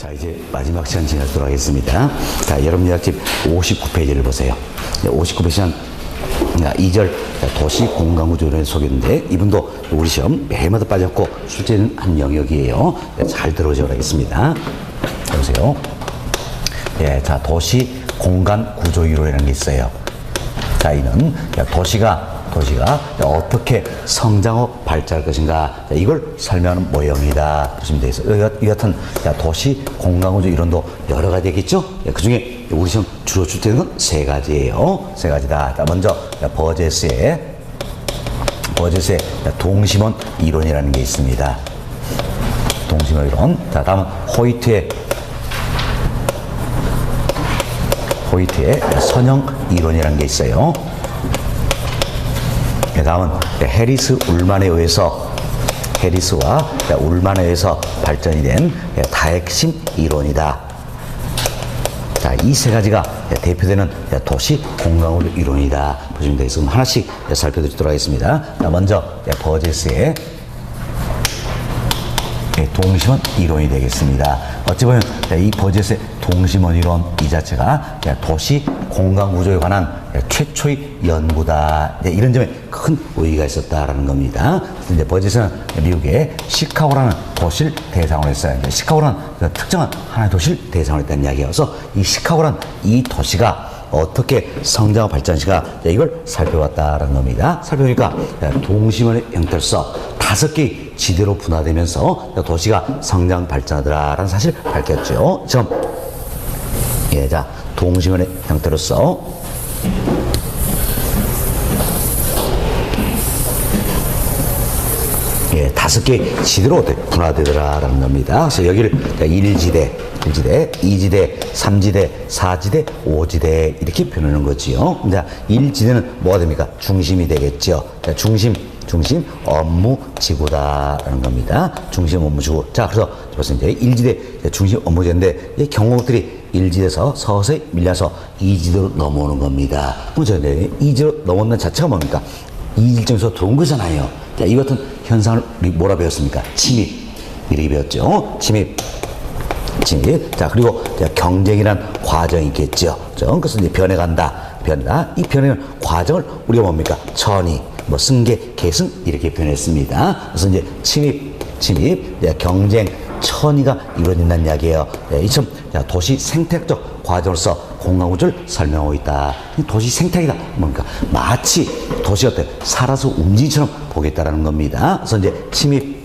자, 이제 마지막 시간 지나도록 하겠습니다. 자, 여러분 약집 59페이지를 보세요. 59페이지는 2절 도시 공간구조를 속였는데, 이분도 우리 시험 매해마다 빠졌고 출제는 한 영역이에요. 잘 들어오셔야 하겠습니다. 보세요. 예, 자, 도시 공간구조이론이라는 게 있어요. 자, 이는 도시가 어떻게 성장하고 발전할 것인가, 이걸 설명하는 모형이다 보시면 되겠어요. 여하튼 도시 공간구조 이론도 여러 가지 있겠죠. 그 중에 우리 시험 주로 출제되는 건 세 가지예요. 세 가지다. 자, 먼저 버제스의 동심원 이론이라는 게 있습니다. 동심원 이론. 자, 다음은 호이트의 선형 이론이라는 게 있어요. 그 다음은 해리스와 울만에 의해서 발전이 된 다핵심 이론이다. 자, 이 세 가지가 대표되는 도시 공간구조 이론이다 보시면 되겠습니다. 하나씩 살펴보도록 하겠습니다. 자, 먼저 버제스의 동심원 이론이 되겠습니다. 어찌 보면 이 버제스의 동심원 이론 이 자체가 도시 공간구조에 관한 최초의 연구다, 이런 점에 큰 의의가 있었다라는 겁니다. 이제 버제스는 미국의 시카고라는 도시를 대상으로 했어요. 시카고라는 특정한 하나의 도시를 대상으로 했다는 이야기여서, 이 시카고라는 이 도시가 어떻게 성장하고 발전시가, 이걸 살펴봤다라는 겁니다. 살펴보니까 동심원의 형태로서 5개의 지대로 분화되면서 도시가 성장 발전하더라라는 사실을 밝혔죠. 자, 동심원의 형태로서 예, 5개의 지대로 분화되더라라는 겁니다. 그래서 여기를 1지대, 2지대, 3지대, 4지대, 5지대 이렇게 표현하는 거지요. 자, 1지대는 뭐가 됩니까? 중심이 되겠죠. 자, 중심 업무지구다라는 겁니다. 중심 업무지구. 자, 그래서 벌써 이제 1지대 중심 업무지구인데, 이 경우들이 1지대에서 서서히 밀려서 2지대로 넘어오는 겁니다. 그럼 저희 2지대로 넘어오는 자체가 뭡니까? 2일정에서 들어온 거잖아요. 자, 이 같은 현상을 우리 뭐라 배웠습니까? 침입. 이렇게 배웠죠. 침입. 자, 그리고 경쟁이란 과정이 있겠죠. 그래서 이제 변해간다. 이 변해가는 과정을 우리가 뭡니까? 천이, 승계, 계승 이렇게 표현했습니다. 그래서 이제 침입, 경쟁, 천이가 이루어진다는 이야기예요. 이처럼 도시 생태학적 과정으로서 공간구조를 설명하고 있다. 도시 생태학이다. 뭡니까? 마치 도시가 살아서 움직이처럼 보겠다라는 겁니다. 그래서 이제 침입,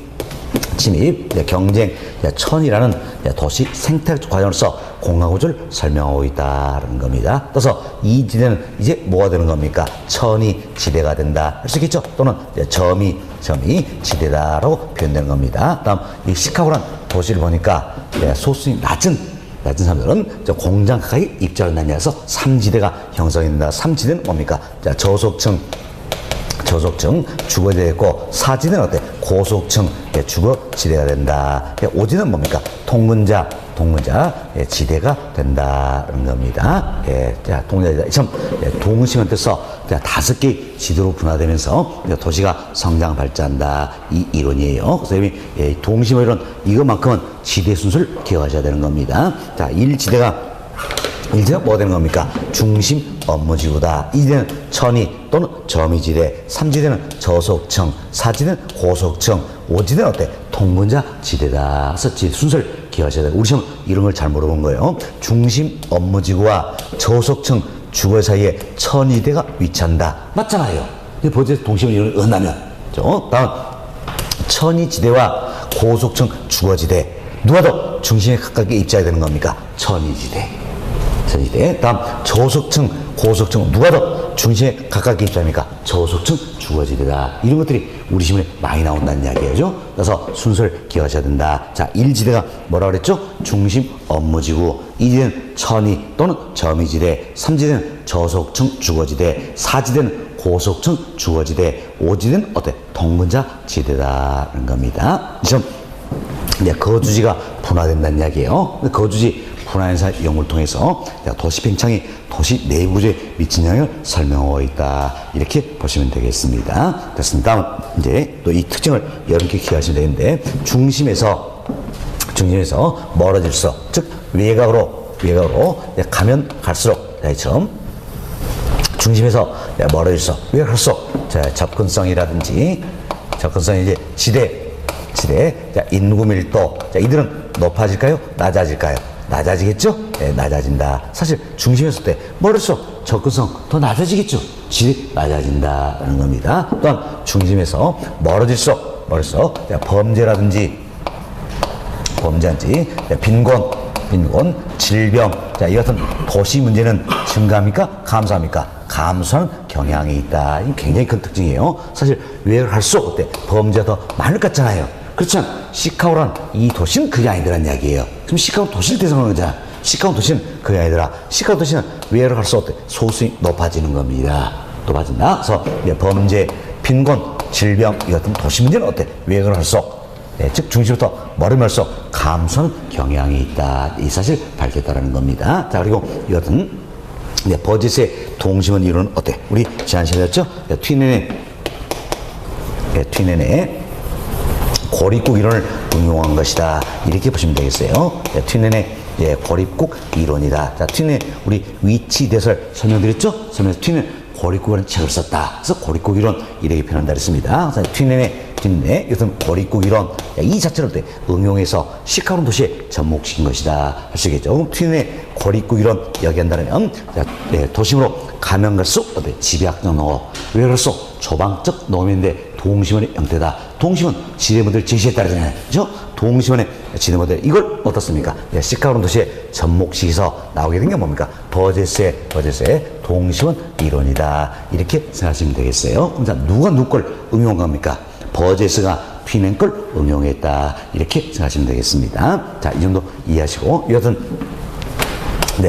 경쟁, 천이라는 도시 생태학 과정으로서 공간구조를 설명하고 있다는 겁니다. 그래서 이 지대는 이제 뭐가 되는 겁니까? 천이 지대가 된다 할 수 있겠죠? 또는 점이 지대다라고 표현되는 겁니다. 다음, 이 시카고라는 도시를 보니까 소수이 낮은 사람들은 공장 가까이 입주를 다녀서 3지대가 형성이 된다. 3지대는 뭡니까? 저속층 주거지대가 있고, 4지대는 어때? 고속층 주거지대가 된다. 5지대는 뭡니까? 통근자 지대가 된다는 겁니다. 자, 동심원 뜻서 5개의 지대로 분화되면서 도시가 성장 발전한다, 이 이론이에요. 그래서 동심원 이론 이것만큼은 지대 순서를 기억하셔야 되는 겁니다. 자, 1지대가 뭐가 되는 겁니까? 중심 업무지구다. 2지대는 천이 또는 점이지대, 3지대는 저속층, 4지대는 고속층, 5지대는 어때? 통근자 지대다. 그래서 지대 순서를 기억하셔야 돼요. 우리 시험 이런 걸 잘 물어본 거예요. 중심 업무지구와 저속층 주거 사이에 천이대가 위치한다. 맞잖아요. 근데 버제스 동심원 이론을 은하면. 다음, 천이지대와 고속층 주거지대. 누가 더 중심에 가깝게 입자해야 되는 겁니까? 천이지대. 다음, 저속층, 고속층 누가 더 중심에 가깝게 입자입니까? 저속층 주거지대다. 이런 것들이 우리 시험에 많이 나온다는 이야기죠. 그래서 순서를 기억하셔야 된다. 자, 1지대가 뭐라 그랬죠? 중심 업무지구. 2지대는 천이 또는 점이지대. 3지대는 저속층 주거지대. 4지대는 고속층 주거지대. 5지대는 어때? 통근자 지대다는 겁니다. 시험 이제 거주지가 분화된다는 이야기예요. 거주지 분화현상 연구를 통해서 도시 팽창이 도시 내부 구조에 미친 영향을 설명하고 있다. 이렇게 보시면 되겠습니다. 됐습니다. 다음 이제 또 이 특징을 여러분께 기억하시면 되는데, 중심에서 중심에서 멀어질수록, 즉 외곽으로 가면 갈수록, 자, 이처럼 중심에서 멀어질수록 외곽 갈수록, 자, 접근성이 이제 지대, 자, 인구 밀도, 자, 이들은 높아질까요? 낮아질까요? 낮아지겠죠? 네, 낮아진다. 사실 중심에서 때 멀을수록 접근성 더 낮아지겠죠? 질이 낮아진다는 겁니다. 또한 중심에서 멀어질수록 자, 범죄라든지 빈곤, 질병, 자, 이 같은 도시 문제는 증가합니까? 감소합니까? 감소하는 경향이 있다. 이 굉장히 큰 특징이에요. 사실 외곽을 갈수록 그때 범죄가 더 많을 것 같잖아요. 그렇지만 시카고란 이 도시는 그게 아니더란 이야기예요. 그럼 시카고 도시를 대상으로 하는 거잖아. 시카고 도시는 그게 아니더라. 시카고 도시는 외곽을 갈수록 소수이 높아지는 겁니다. 높아진다. 그래서 범죄, 빈곤, 질병, 이 같은 도시 문제는 어때? 외곽을 갈수록, 즉 중심부터 멀어질수록 감소하는 경향이 있다. 이 사실 밝혔다라는 겁니다. 자, 그리고 이 같은 버젯의 동심원 이론은 어때? 우리 지난 시간에 했죠? 튀넨의 고립국 이론을 응용한 것이다. 이렇게 보시면 되겠어요. 튀넨의 고립국 이론이다. 자, 튀넨 우리 위치 대설 설명드렸죠? 튀넨 고립국이라는 책을 썼다. 그래서 고립국 이론 이렇게 표현한다 그랬습니다. 그래서 튀넨의 이것은 고립국 이론 이 자체를 응용해서 시카고 도시에 접목시킨 것이다 할 수 있겠죠. 튀넨의 고립국 이론 이야기한다면, 도심으로 가면 갈수록 집약적 농업, 왜 갈수록 조방적 농업인데 동심원의 형태다. 동심원 지대 모델 제시에 따르잖아요. 그죠? 동심원의 지대 모델, 이걸 어떻습니까? 시카고 도시에 접목시켜서 나오게 된 게 뭡니까? 버젯의 동심원 이론이다. 이렇게 생각하시면 되겠어요. 그럼 자, 누가 누구 걸 응용한 겁니까? 버젯가 튀넨 걸 응용했다. 이렇게 생각하시면 되겠습니다. 자, 이 정도 이해하시고, 이것은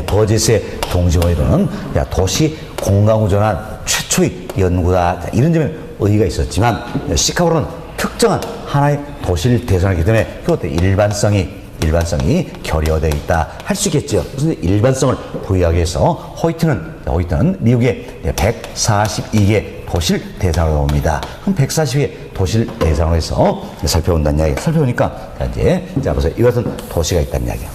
버젯의 동심원 이론은 도시 공간구조란 최초의 연구다. 자, 이런 점에 의의가 있었지만, 시카고는 특정한 하나의 도시를 대상하기 때문에 그것도 일반성이 결여되어 있다 할 수 있겠죠. 그런데 일반성을 부여하기 위해서 호이트는 미국의 142개 도시를 대상으로 봅니다. 그럼 142개 도시를 대상으로 해서 살펴본다는 이야기. 살펴보니까 자 보세요. 이것은 도시가 있다는 이야기예요.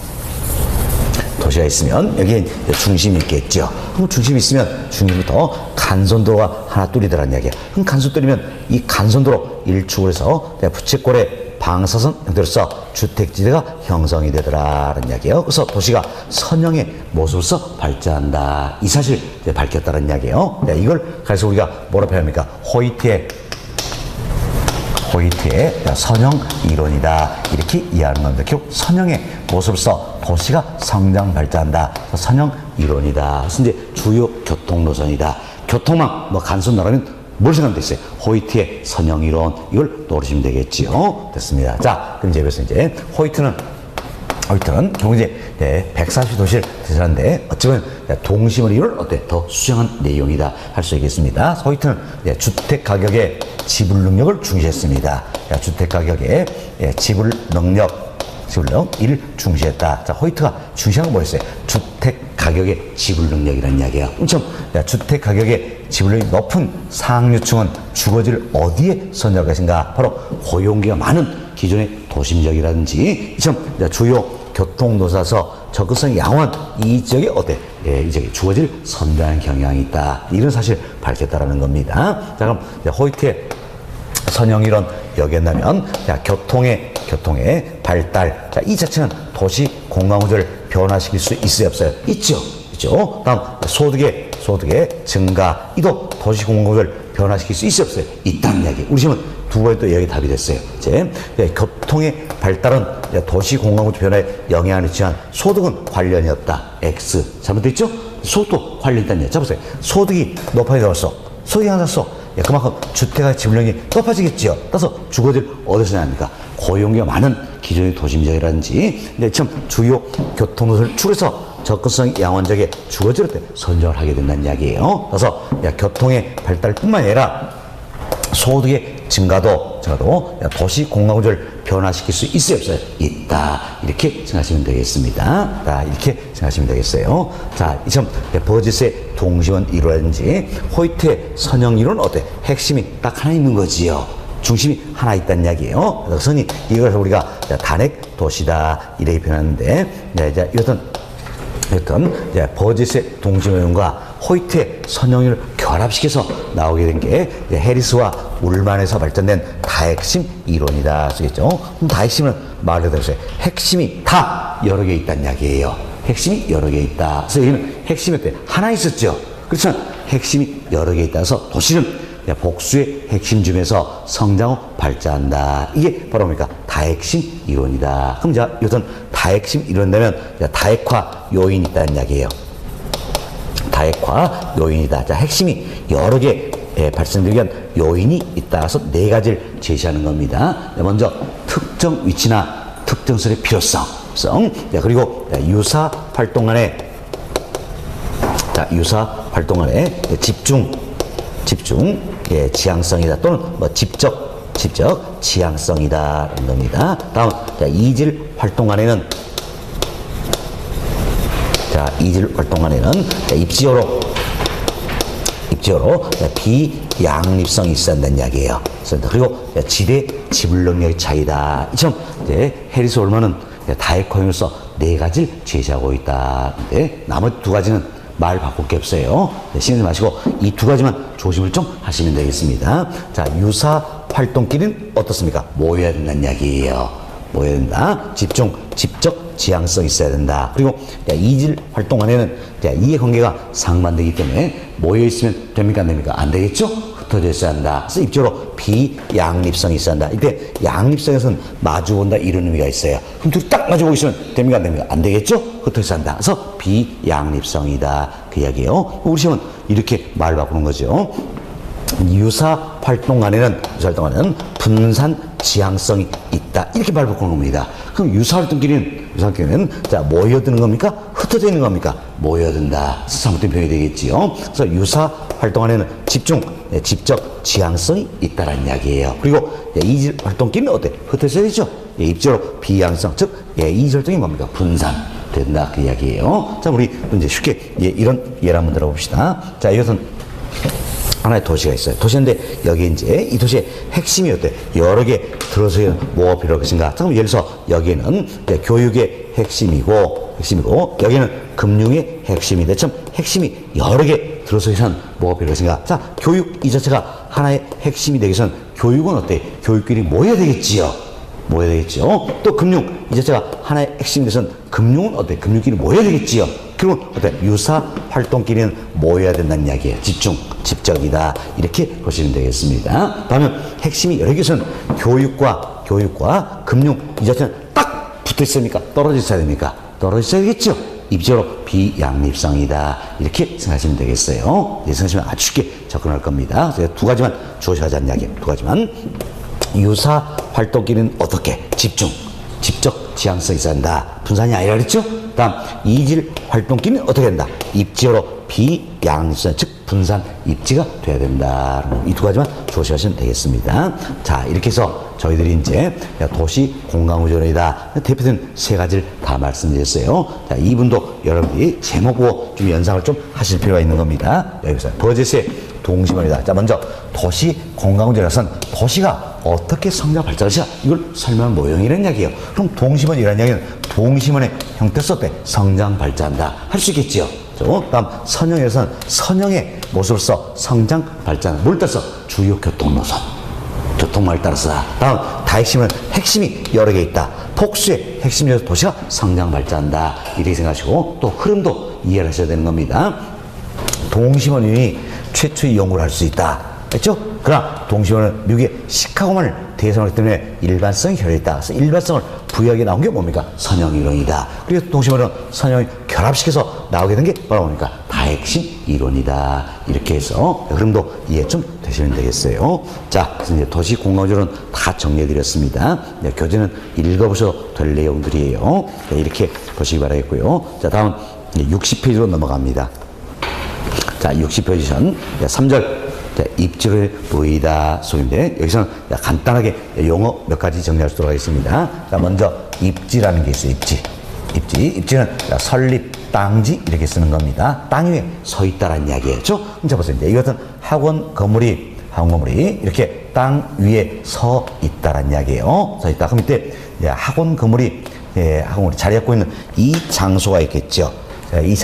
도시가 있으면 여기에 중심이 있겠죠. 그럼 중심이 있으면 중심부터 간선도로가 하나 뚫리더라는 이야기예요. 그럼 간선 뚫리면 이 간선도로 일축을 해서 부채꼴에 방사선 형태로서 주택지대가 형성이 되더라는 이야기예요. 그래서 도시가 선형의 모습으로서 발전한다. 이 사실 밝혔다는 이야기예요. 이걸 그래서 우리가 뭐라 표현합니까? 호이트의 선형 이론이다. 이렇게 이해하는 겁니다. 결국 선형의 모습으로서 도시가 성장 발전한다. 선형 이론이다. 그래서 이제 주요 교통 노선이다. 교통망 간선 나라면 뭘 생각하면 됐어요? 호이트의 선형 이론, 이걸 노리시면 되겠지요. 됐습니다. 자, 그럼 그래서 호이트는 결국 140도시를 대신하는데 어쩌면 동심원 이론을 더 수정한 내용이다 할 수 있겠습니다. 호이트는 주택 가격의 지불 능력을 중시했습니다. 주택 가격의 지불 능력 이를 중시했다. 자, 호이트가 중시한 건 뭐였어요? 주택 가격의 지불 능력이라는 이야기예요. 주택 가격의 지불력이 높은 상류층은 주거지를 어디에 선정할 것인가? 바로 고용기가 많은 기존의 도심지역이라든지 주요 교통노사서 접근성이 양호한 이 지역에 이 지역에 주거지를 선정하는 경향이 있다. 이런 사실 밝혔다라는 겁니다. 자, 그럼 호이트의 선형이론 여기한다면 교통의 발달, 자, 이 자체는 도시 공간구조를 변화시킬 수 있어요, 없어요? 있죠. 다음 소득의 증가, 이도 도시 공간구조를 변화시킬 수 있어요, 없어요? 있다는 이야기. 우리 지금 두 가지 또 여기 답이 됐어요. 교통의 발달은 도시 공간구조 변화에 영향을 미치지만 소득은 관련이 없다. X 잘못됐죠? 소득도 관련이 있다는 이야기. 자, 보세요. 소득이 높아져서 소득이 낮았어. 그만큼 주택의 지불력이 높아지겠죠. 따라서 주거지를 어디서 납니까? 고용기가 많은 기존의 도심지역이라든지 주요 교통노선을 추려서 접근성 양호한 지역에 주거지로 선정을 하게 된다는 이야기예요. 그래서 교통의 발달뿐만 아니라 소득의 증가도 도시 공간구조를 변화시킬 수 있어요, 없어요? 있다. 이렇게 생각하시면 되겠습니다. 자, 이렇게 생각하시면 되겠어요. 자, 이처럼 버젯의 동심원 이론이라든지 호이트의 선형 이론은 핵심이 딱 하나 있는 거지요. 중심이 하나 있다는 이야기예요. 그래서 선이 이걸 우리가 단핵 도시다 이렇게 표현하는데, 이제 이것은 이제 버젯의 동심원과 호이트의 선형을 결합시켜서 나오게 된 게 해리스와 울만에서 발전된 다핵심 이론이다 쓰겠죠. 그럼 다핵심은 말 그대로 핵심이 다 여러 개 있다는 이야기예요. 핵심이 여러 개 있다. 그래서 여기는 핵심이 하나 있었죠. 그렇지만 핵심이 여러 개 있다서 도시는 복수의 핵심 중에서 성장후 발전한다. 이게 바로 뭡니까? 다핵심 이론이다. 그럼 자, 이것은 다핵심 이론되면 다핵화 요인이 있다는 이야기예요. 다핵화 요인이다. 자, 핵심이 여러 개 발생되기 위한 요인이 있다. 그래서 네 가지를 제시하는 겁니다. 먼저 특정 위치나 특정설의 필요성. 그리고 유사 활동 간의 집중, 지향성이다. 또는 뭐 직접 지향성이다. 이런 겁니다. 다음, 이질 활동 간에는 입지어로 비양립성이 있어야 한다는 이야기예요. 그리고 지대 지불 능력의 차이다. 이처럼 해리스 올먼은 다핵화용으로서 네 가지를 제시하고 있다. 나머지 두 가지는 말 바꿀 게 없어요. 신경 마시고 이 두 가지만 조심을 좀 하시면 되겠습니다. 자, 유사 활동끼리는 어떻습니까? 모여야 된다는 이야기예요. 모여야 된다. 집중, 집적 지향성 있어야 된다. 그리고 이질 활동 안에는 이해관계가 상반되기 때문에 모여있으면 됩니까? 안 됩니까? 안 되겠죠? 흩어져 있어야 한다. 그래서 입지어로 비양립성이 있어야 한다. 이때 양립성에서는 마주본다 이런 의미가 있어요. 그럼 둘이 딱 마주보고 있으면 됩니까? 안 됩니까? 안 되겠죠? 흩어져 있어야 한다. 그래서 비양립성이다. 그 이야기예요. 우리 시험은 이렇게 말 바꾸는 거죠. 유사 활동 간에는 분산 지향성이 있다. 이렇게 말 바꾸는 겁니다. 그럼 유사 활동끼리는 자, 모여드는 겁니까? 흩어져 있는 겁니까? 모여든다. 잘못된 표현이 되겠지요. 그래서 유사 활동 안에는 집적 지향성이 있다라는 이야기예요. 그리고 이질 활동끼리는 어때? 흩어져 있죠? 입지어로 비양성, 즉 이질 활동이 뭡니까? 분산 된다. 그 이야기예요. 자, 우리 이제 쉽게 이런 예를 한번 들어봅시다. 자, 이것은 하나의 도시가 있어요. 도시인데 여기 이제 이 도시의 핵심이 어때? 여러 개 들어서 뭐가 필요할 것인가? 그럼 예를 들어서 여기는 교육의 핵심이고 여기는 금융의 핵심인데 참 핵심이 여러 개 들어서 해서는 뭐가 필요할 것인가? 자, 교육 이 자체가 하나의 핵심이 되기 위해서는 교육은 어때? 교육끼리 모여야 되겠지요. 또 금융 이 자체가 하나의 핵심이 되서는 금융은 어때? 금융끼리 모여야 되겠지요. 그리고 어때? 유사 활동끼리는 모여야 된다는 이야기예요. 집적이다. 이렇게 보시면 되겠습니다. 다음은 핵심이 여러 개선 교육과 금융 이 자체는 딱 붙어 있습니까? 떨어져 있어야 됩니까? 떨어져 있어야 되겠죠. 입지어로 비양립성이다. 이렇게 생각하시면 되겠어요. 생각하시면 아주 쉽게 접근할 겁니다. 그래서 두 가지만 주어지자는 이야기예요. 두 가지만. 유사 활동끼리는 어떻게? 집적 지향성이 있어야 한다. 분산이 아니라 그랬죠? 다음, 이질 활동끼리는 어떻게 된다? 입지어로 비양립성, 즉 분산 입지가 돼야 된다. 이 두 가지만 조심하시면 되겠습니다. 자, 이렇게 해서 저희들이 이제 도시 공간구조론이다. 대표적인 세 가지를 다 말씀드렸어요. 자, 이분도 여러분들이 제목 보고 좀 연상을 좀 하실 필요가 있는 겁니다. 여기서 버젯의 동심원이다. 자, 먼저 도시 공간구조론은 도시가 어떻게 성장 발전하시냐 이걸 설명한 모형이라는 이야기예요. 그럼 동심원이라는 이야기는 동심원의 형태에서 어때? 성장 발전한다. 할 수 있겠지요. 다음 선형에서는 선형의 모습으로서 성장 발전. 뭘 따라서? 주요 교통 노선. 교통망을 따라서. 다음 다핵심은 핵심이 여러 개 있다. 복수의 핵심이어서 도시가 성장 발전한다. 이렇게 생각하시고 또 흐름도 이해를 하셔야 되는 겁니다. 동심원이 최초의 연구를 할 수 있다. 했죠? 그러나 동심원은 미국의 시카고만을 대선하기 때문에 일반성이 결여있다. 그래서 일반성을 부여하게 나온 게 뭡니까? 선형이론이다. 그래서 동심원은 선형을 결합시켜서 나오게 된 게 바로 뭡니까? 다핵심 이론이다. 이렇게 해서 흐름도 이해 좀 되시면 되겠어요. 자, 그래서 이제 도시 공간구조는 다 정리해드렸습니다. 교재는 읽어보셔도 될 내용들이에요. 이렇게 보시기 바라겠고요. 자, 다음 60페이지로 넘어갑니다. 자, 60페이지는 3절 입지를 보이다 소인데 여기서는 간단하게 용어 몇 가지 정리할 수 있도록 하겠습니다. 자, 먼저 입지라는 게 있어요. 입지는 설립, 땅지 이렇게 쓰는 겁니다. 땅 위에 서 있다라는 이야기예요. 자, 보세요. 이것은 학원 하원 건물이 이렇게 땅 위에 서 있다란 이야기예요. 서 있다. 그럼 이때 학원 건물이 학원 건물이 자리 잡고 있는 이 장소가 있겠죠. 자, 이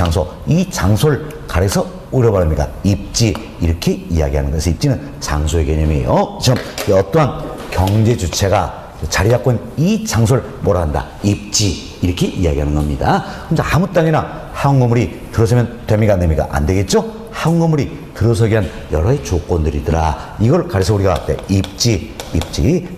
장소를 가려서 우리가 말합니까? 입지 이렇게 이야기하는 거예요. 그래서 입지는 장소의 개념이에요. 지금 어떠한 경제 주체가 자리 잡고 있는 이 장소를 뭐라 한다? 입지 이렇게 이야기하는 겁니다. 그럼 아무 땅이나 학원 건물이 들어서면 됩니까? 안 됩니까? 안 되겠죠? 학원 건물이 들어서기 위한 여러 가지 조건들이더라. 이걸 가려서 우리가 입지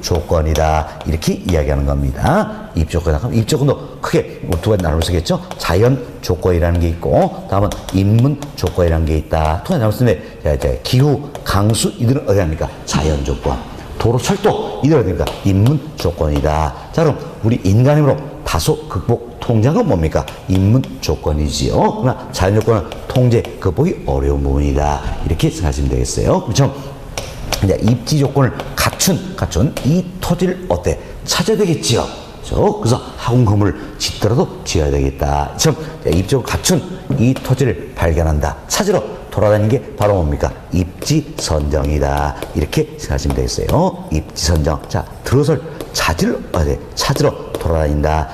조건이다 이렇게 이야기하는 겁니다. 입조건이다. 그럼 입조건도 크게 두 가지 나눌 수 있겠죠? 자연 조건이라는 게 있고, 다음은 인문 조건이라는 게 있다. 두 가지 나눌 수 있는데, 이제 기후, 강수 이들은 어디 합니까? 자연 조건. 도로, 철도 이들 어디 합니까? 인문 조건이다. 자, 그럼 우리 인간 힘으로 다소 극복 통제는 뭡니까? 인문 조건이지요. 그러나 자연 조건은 통제 극복이 어려운 부분이다. 이렇게 생각하시면 되겠어요. 그렇죠? 이제 입지 조건을 갖춘 이 토지를 어때? 찾아야 되겠지요. 그래서 학원 건물을 짓더라도 지어야 되겠다. 지금 입지를 갖춘 이 토지를 발견한다. 찾으러 돌아다니는 게 바로 뭡니까? 입지 선정이다. 이렇게 생각하시면 되겠어요. 입지 선정. 자, 들어설 찾으러 돌아다닌다.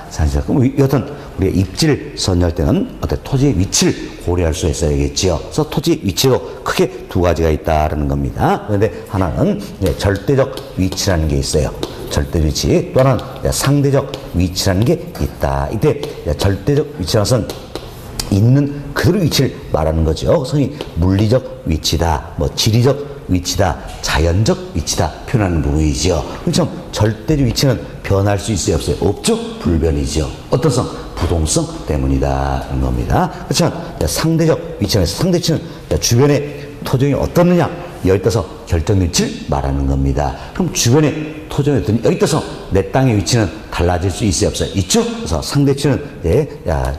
그럼 여튼 우리가 입지를 선정할 때는 어떤 토지의 위치를 고려할 수 있어야겠지요. 그래서 토지 위치로 크게 두 가지가 있다라는 겁니다. 그런데 하나는 절대적 위치라는 게 있어요. 절대 위치. 또 하나는 상대적 위치라는 게 있다. 이때 절대적 위치라는 것은 있는 그대로 위치를 말하는 거죠. 성이 물리적 위치다, 지리적 위치다, 자연적 위치다 표현하는 부분이죠. 그렇죠? 절대적 위치는 변할 수 있어요, 없어요? 없죠? 불변이죠. 어떤 성? 부동성 때문이다라는 겁니다. 그렇지만 상대적 위치는 상대치는 주변에 토종이 어떻느냐 여기 따라서 결정 위치를 말하는 겁니다. 그럼 주변에 토종이 어떠냐 여기 따라서 내 땅의 위치는 달라질 수 있어요, 없어요? 있죠? 그래서 상대치는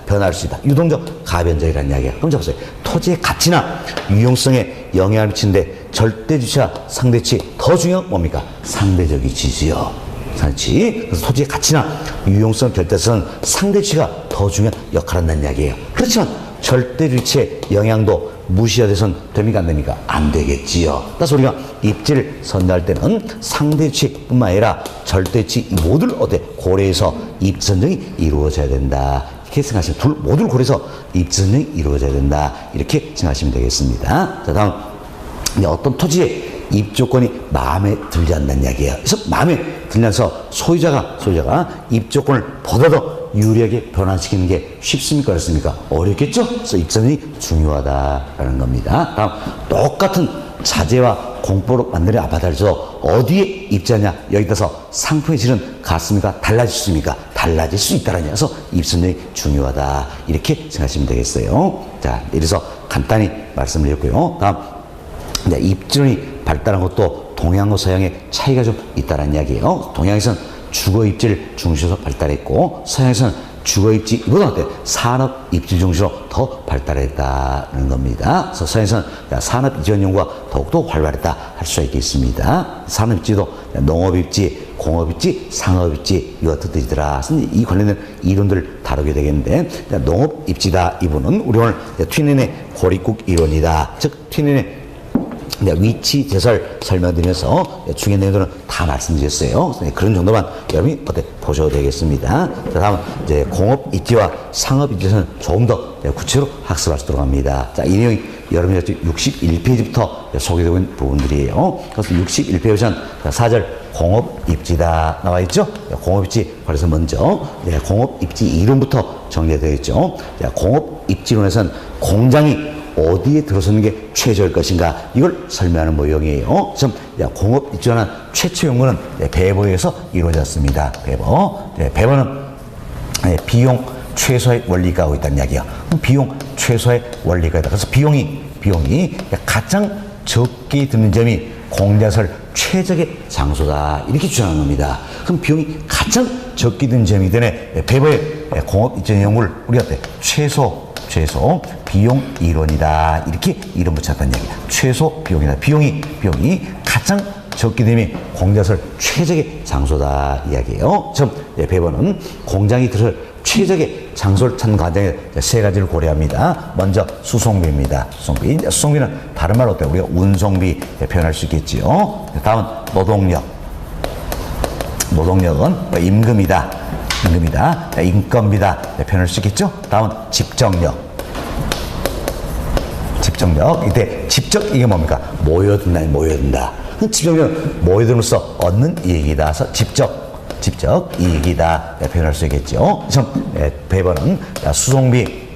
변할 수 있다. 유동적, 가변적이라는 이야기야. 그럼 잡으세요. 토지의 가치나 유용성에 영향을 미치는데 절대주체와 상대치 더 중요한 뭡니까? 상대적 위치지요. 상대치. 그래서 토지의 가치나 유용성 결정에서는 상대치가 더 중요한 역할을 한다는 이야기예요. 그렇지만 절대주체의 영향도 무시해서는 됩니까? 안 됩니까? 안 되겠지요. 따라서 우리가 입지를 선정할 때는 상대치뿐만 아니라 절대치 모두를 고려해서 입지 선정이 이루어져야 된다. 이렇게 생각하시면 모두를 고려해서 입지 선정이 이루어져야 된다. 이렇게 생각하시면 되겠습니다. 자, 다음 어떤 토지의 입조건이 마음에 들지 않는다는 이야기예요. 그래서 마음에 들면서 소유자가 입조건을 보다 더 유리하게 변화시키는 게 쉽습니까? 어렵습니까? 어렵겠죠? 그래서 입선이 중요하다라는 겁니다. 다음, 똑같은 자재와 공법으로 만드는 아파트를 줘도 어디에 입지하냐? 여기 따라서 상품의 질은 같습니까? 달라질 수 있습니까? 달라질 수 있다라는 그래서 입선이 중요하다. 이렇게 생각하시면 되겠어요. 자, 이래서 간단히 말씀을 드렸고요. 다음, 입지론이 발달한 것도 동양과 서양의 차이가 좀 있다는 이야기예요. 동양에서는 주거 입지를 중시해서 발달했고 서양에서는 주거 입지 이보다 어때? 산업 입지 중시로 더 발달했다는 겁니다. 그래서 서양에서는 산업 이전 연구가 더욱더 활발했다 할 수가 있겠습니다. 산업 입지도 농업 입지, 공업 입지, 상업 입지 이거 뜻이더라. 이 관련된 이론들을 다루게 되겠는데 농업 입지다 이 부분은 우리 오늘 튀넨의 고립국 이론이다. 즉 튀넨의 위치 제설 설명드리면서 중요한 내용들은 다 말씀드렸어요. 그런 정도만 여러분이 보셔도 되겠습니다. 다음은 이제 공업 입지와 상업 입지에서는 조금 더 구체적으로 학습할 수 있도록 합니다. 자, 이 내용이 여러분이 61페이지부터 소개되고 있는 부분들이에요. 그래서 61페이지 보시면 4절 공업 입지다 나와 있죠. 공업 입지 그래서 먼저 공업 입지 이론부터 정리되어 있죠. 공업 입지론에서는 공장이 어디에 들어서는 게 최저일 것인가 이걸 설명하는 모형이에요. 지금 공업 입지하는 최초 연구는 배버에서 이루어졌습니다. 배버는 비용 최소의 원리가 하고 있다는 이야기야. 비용 최소의 원리가 있다. 그래서 비용이 가장 적게 드는 점이 공자설 최적의 장소다 이렇게 주장하는 겁니다. 그럼 비용이 가장 적게 드는 점이 되네. 배버의 공업 입지 연구를 우리가 최소 비용 이론이다 이렇게 이름 붙였다는 얘기야. 최소 비용이다. 비용이 가장 적게 되면 공자설 최적의 장소다 이야기예요. 지금 배버는 공장이 들을 최적의 장소를 찾는 과정에 세 가지를 고려합니다. 먼저 수송비입니다. 수송비. 수송비는 다른 말로 어때요? 우리가 운송비 표현할 수 있겠지요. 다음은 노동력. 노동력은 임금이다. 임금이다. 인건비다. 표현할 수 있겠죠. 다음은 집정력. 집정력. 이때 집적 이게 뭡니까? 모여든다. 모여든다. 집정력은 모여듦으로써 얻는 이익이다. 그래서 집적 이익이다 표현할 수 있겠죠. 배번은 수송비,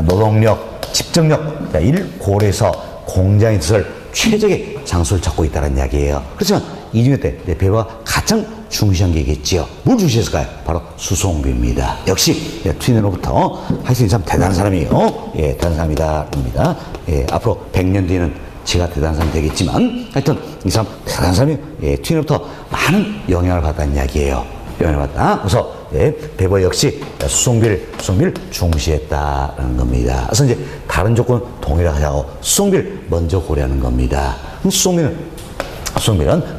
노동력, 집정력 이를 고려해서 공장의 뜻을 최적의 장소를 찾고 있다는 이야기예요. 그렇지만 이 중에 배버가 가장 중시한 게 있겠지요. 뭘 중시했을까요? 바로 수송비입니다. 역시 트윈으로부터 하여튼 참 대단한 사람이에요. 예, 대단한 사람이다. 예, 앞으로 100년 뒤에는 제가 대단한 사람이 되겠지만 하여튼 이 사람 대단한 사람이 트윈으로부터 많은 영향을 받았다는 이야기예요. 영향을 받았다. 그래서 배버 역시 수송비를 중시했다는 겁니다. 그래서 이제 다른 조건 동일하게 수송비를 먼저 고려하는 겁니다. 수송비는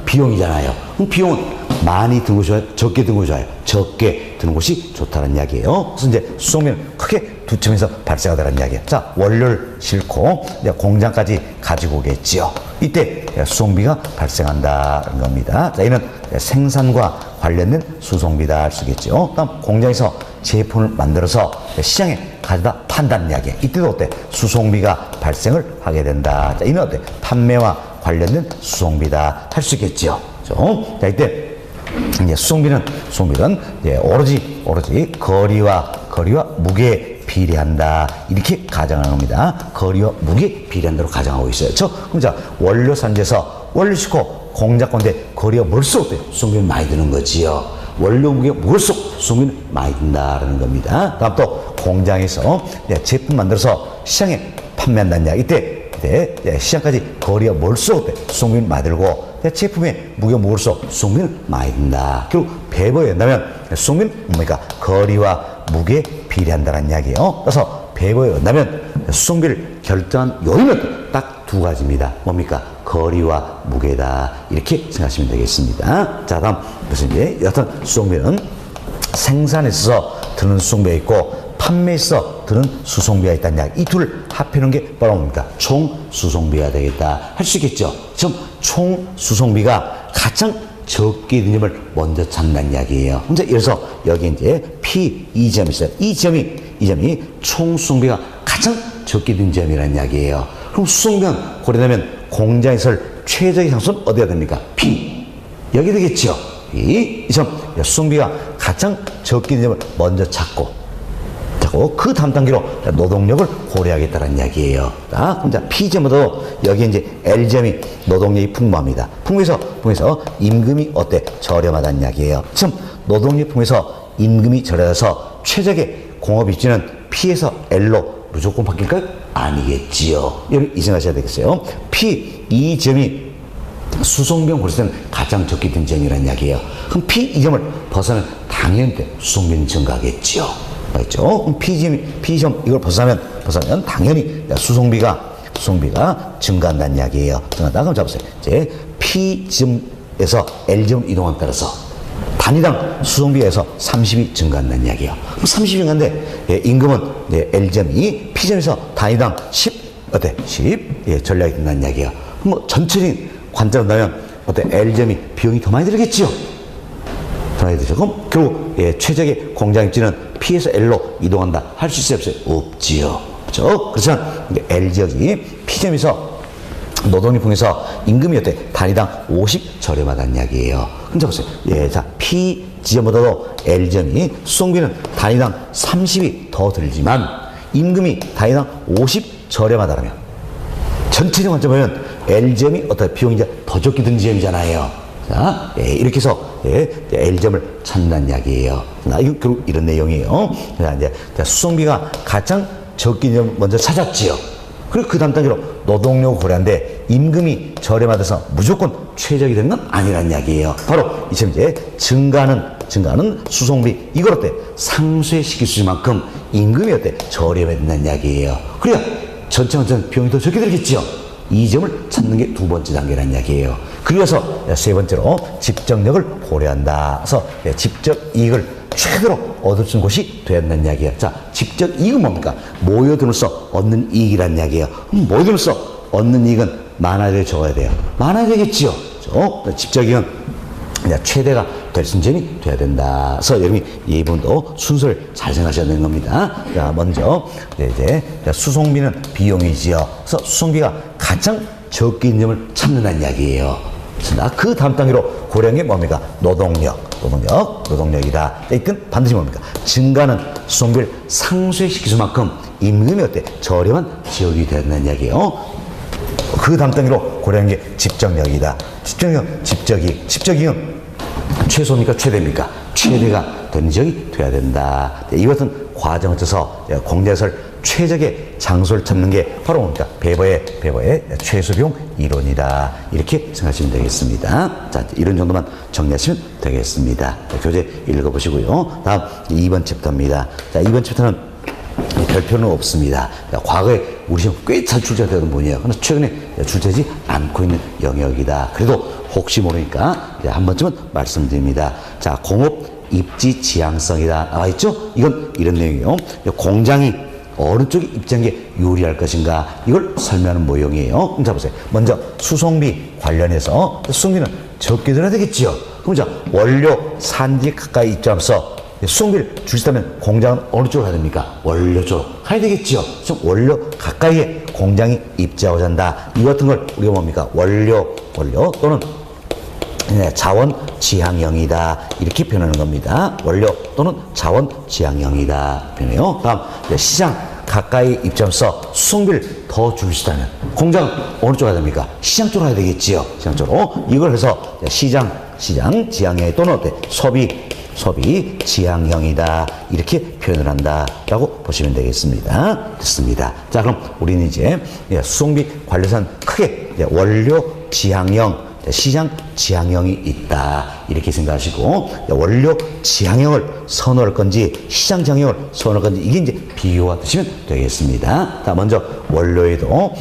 비용이잖아요. 그럼 비용은 많이 드는 것이 좋아요? 적게 드는 것이 좋아요? 적게 드는 것이 좋다는 이야기예요. 그래서 이제 수송비는 크게 두 점에서 발생하게 되는 이야기예요. 자, 원료를 싣고 공장까지 가지고 오겠지요. 이때 수송비가 발생한다는 겁니다. 자, 이는 생산과 관련된 수송비다 할 수 있겠죠. 다음 공장에서 제품을 만들어서 시장에 가져다 판다는 이야기예요. 이때도 어때? 수송비가 발생을 하게 된다. 자, 이는 어때? 판매와 관련된 수송비다 할 수 있겠지요. 그렇죠? 자, 이때 이제 수송비는 오로지 거리와 무게에 비례한다. 이렇게 가정하는 겁니다. 거리와 무게에 비례한다로 가정하고 있어요. 그렇죠? 그럼 자, 원료 산지에서 원료 싣고 공장 건데 거리가 멀수록 수송비는 많이 드는 거지요. 원료 무게가 무거울수록 수송비는 많이 든다라는 겁니다. 다음 또 공장에서 제품 만들어서 시장에 판매한다는 이야기. 이때 시장까지 거리가 멀수록 수송비는 많이 들고 제품의 무게가 무거울수록 수송비는 많이 든다. 결국 배버에 된다면 수송비는 뭡니까? 거리와 무게에 비례한다는 이야기예요. 그래서 배버에 된다면 수송비를 결정한 요인은 딱 두 가지입니다. 뭡니까? 거리와 무게다. 이렇게 생각하시면 되겠습니다. 자, 다음 무슨 이제 여튼 수송비는 생산에 있어서 드는 수송비가 있고 판매에 있어 드는 수송비가 있다는 이야기. 이 둘을 합해놓은 게 바로 뭡니까? 총 수송비가 되겠다. 할 수 있겠죠. 지금 총 수송비가 가장 적게 든 점을 먼저 찾는다는 이야기예요. 예를 들어서 여기 이제 P 이 점이 있어요. 이 점이 총 수송비가 가장 적게 든 점이라는 이야기예요. 그럼 수송비는 고려되면 공장에서 최적의 장소는 어디가 됩니까? P. 여기 되겠죠. 이 점 수송비가 가장 적게 된 점을 먼저 찾고 그 다음 단계로 노동력을 고려하겠다는 이야기예요. 자, 그럼 자, P점으로 여기 이제 L점이 노동력이 풍부합니다. 풍부해서 임금이 어때? 저렴하다는 이야기예요. 지금 노동력이 풍부해서 임금이 저렴해서 최적의 공업 입지는 P에서 L로 무조건 바뀔까요? 아니겠지요. 여기 이 생각하셔야 되겠어요. P 이 점이 수송비용 고려할 때는 가장 적게 든 점이라는 이야기예요. 그럼 P 이 점을 벗어나면 당연히 당연히 증가하겠지요. 맞죠? 그럼 P점 이걸 벗어나면 당연히 수송비가 증가한다는 이야기예요. 증가한다. 그럼 잡으세요. 이제 P점에서 L점 이동함에 따라서 단위당 수송비에서 30이 증가한다는 이야기예요. 그럼 30이 증가한데 임금은 L점이 P점에서 단위당 10 전략이 된다는 이야기예요. 그럼 뭐 전체적인 관점으로 본다면 L점이 비용이 더 많이 들겠지요. 더 많이 들죠. 그럼 결국 최적의 공장 입지는 P에서 L로 이동한다. 할 수 있어요? 없어요? 없지요. 그렇죠? 그렇지만 L지역이 P점에서 노동력풍에서 임금이 단위당 50 저렴하다는 이야기예요. 근데 보세요. 자, P지점보다도 L점이 수송비는 단위당 30이 더 들지만 임금이 단위당 50 저렴하다면 전체적 관점을 보면 L점이 비용이 더 적게 든 지점이잖아요. 자, 이렇게 해서 L점을 찾는다는 이야기예요. 이거 결국 이런 내용이에요. 이제 수송비가 가장 적게 된 점 먼저 찾았지요. 그리고 그 다음 단계로 노동력을 고려하는데 임금이 저렴하다서 무조건 최적이 되는 건 아니라는 이야기예요. 바로 이처럼 이제 증가하는 수송비 이걸 상쇄시킬 수 있을 만큼 임금이 저렴해야 된다는 이야기예요. 그래야 전체 비용이 더 적게 들겠지요. 이 점을 찾는 게 두 번째 단계라는 이야기예요. 그래서 세 번째로 집정력을 고려한다. 그래서 집적 이익을 최대로 얻을 수 있는 곳이 돼야 된다는 이야기예요. 자, 직접 이익은 뭡니까? 모여들면서 얻는 이익이라는 이야기예요. 그럼 모여들면서 얻는 이익은 많아야 돼요, 적어야 돼요? 많아야 되겠지요. 그렇죠? 직접 이익은 최대가 될 수 있는 점이 돼야 된다. 그래서 여러분이 이 부분도 순서를 잘 생각하셔야 되는 겁니다. 자, 먼저 이제 수송비는 비용이지요. 그래서 수송비가 가장 적게 있는 점을 찾는다는 이야기예요. 그 다음 단계로 고려한 게 뭡니까? 노동력이다. 이건 반드시 뭡니까? 증가는 수송비를 상쇄시킬 수만큼 임금이 어때? 저렴한 지역이 된다는 이야기예요. 그 다음 단계로 고려한 게 집적력이다. 집적이익은 최소입니까? 최대입니까? 최대가 된 지역이 돼야 된다. 이 같은 과정을 거쳐서 공제설 최적의 장소를 찾는 게 바로 뭡니까? 배버의 최소비용 이론이다. 이렇게 생각하시면 되겠습니다. 자, 이런 정도만 정리하시면 되겠습니다. 교재 읽어보시고요. 다음 2번 챕터입니다. 자, 2번 챕터는 별표는 없습니다. 과거에 우리 시험 꽤 잘 출제되던 분이에요. 그런데 최근에 출제되지 않고 있는 영역이다. 그래도 혹시 모르니까 한 번쯤은 말씀드립니다. 자, 공업 입지 지향성이다. 나와 있죠? 이건 이런 내용이에요. 공장이 어느 쪽에 입지한 게 유리할 것인가, 이걸 설명하는 모형이에요. 그럼 자 보세요. 먼저 수송비 관련해서 수송비는 적게 들어야 되겠지요. 그럼 자, 원료 산지 가까이 입지하면서 수송비를 줄 수 있다면 공장은 어느 쪽으로 가야 됩니까? 원료 쪽으로 가야 되겠지요. 좀 원료 가까이에 공장이 입지하고자 한다. 이 같은 걸 우리가 뭡니까? 원료 또는 자원 지향형이다. 이렇게 표현하는 겁니다. 원료 또는 자원 지향형이다. 표현해요. 다음, 시장 가까이 입지하면서 수송비를 더 줄 수 있다면 공장은 어느 쪽으로 가야 됩니까? 시장 쪽으로 가야 되겠지요. 시장 쪽으로. 이걸 해서 시장 지향형 또는 어때? 소비 지향형이다. 이렇게 표현을 한다라고 보시면 되겠습니다. 됐습니다. 자, 그럼 우리는 이제 수송비 관련해서는 크게 원료 지향형, 시장 지향형이 있다. 이렇게 생각하시고, 원료 지향형을 선호할 건지 시장 지향형을 선호할 건지 이게 이제 비교가 되시면 되겠습니다. 자, 먼저 원료에도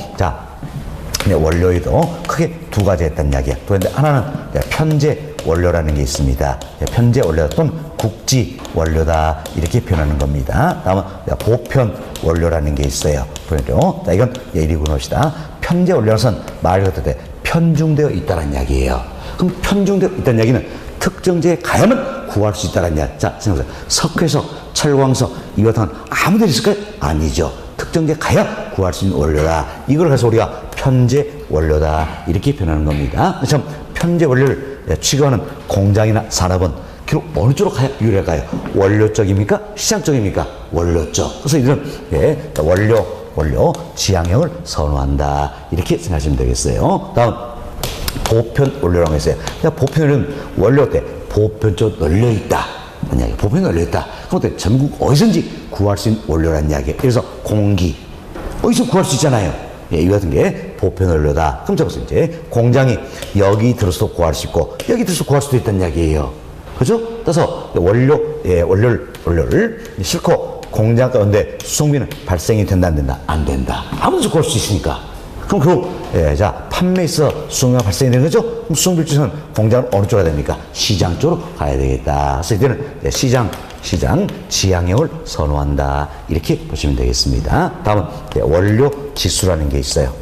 크게 두 가지 했다는 이야기야. 그런데 하나는 편제 원료라는 게 있습니다. 편제 원료 또는 국지 원료다. 이렇게 표현하는 겁니다. 다음은 보편 원료라는 게 있어요. 보편료. 자, 이건 읽고 놓읍시다. 편제 원료는 말 그대로 편중되어 있다는 이야기예요. 그럼 편중되어 있다는 이야기는 특정지에 가야만 구할 수 있다는 이야기. 자, 생각해보세요. 석회석, 철광석, 이와 같은 아무 데나 있을까요? 아니죠. 특정지에 가야 구할 수 있는 원료다. 이걸 해서 우리가 편제 원료다. 이렇게 표현하는 겁니다. 참, 편제 원료를 취급하는 공장이나 산업은 결국 어느 쪽으로 가야 유리할까요? 원료 쪽입니까? 시장 쪽입니까? 원료 쪽. 그래서 이런 원료 지향형을 선호한다. 이렇게 생각하시면 되겠어요. 다음, 보편 원료라고 했어요. 보편은 원료 때 보편 쪽 널려 있다. 보편이 널려 있다. 그럼 전국 어디선지 구할 수 있는 원료라는 이야기예요. 그래서 공기 어디서 구할 수 있잖아요. 이 같은 게 보편 원료다. 그럼 저것은 이제 공장이 여기 들어서도 구할 수 있고 여기 들어서 구할 수도 있다는 이야기예요. 그죠? 따라서 원료를 싣고 공장 가운데 수송비는 발생이 된다, 안 된다? 안 된다. 아무데서 구할 수 있으니까. 그럼 자, 판매에서 수송비가 발생이 되는 거죠? 그럼 수송비를 주는 공장은 어느 쪽으로 가야 됩니까? 시장 쪽으로 가야 되겠다. 그래서 이때는 시장 지향형을 선호한다. 이렇게 보시면 되겠습니다. 다음은 원료 지수라는 게 있어요.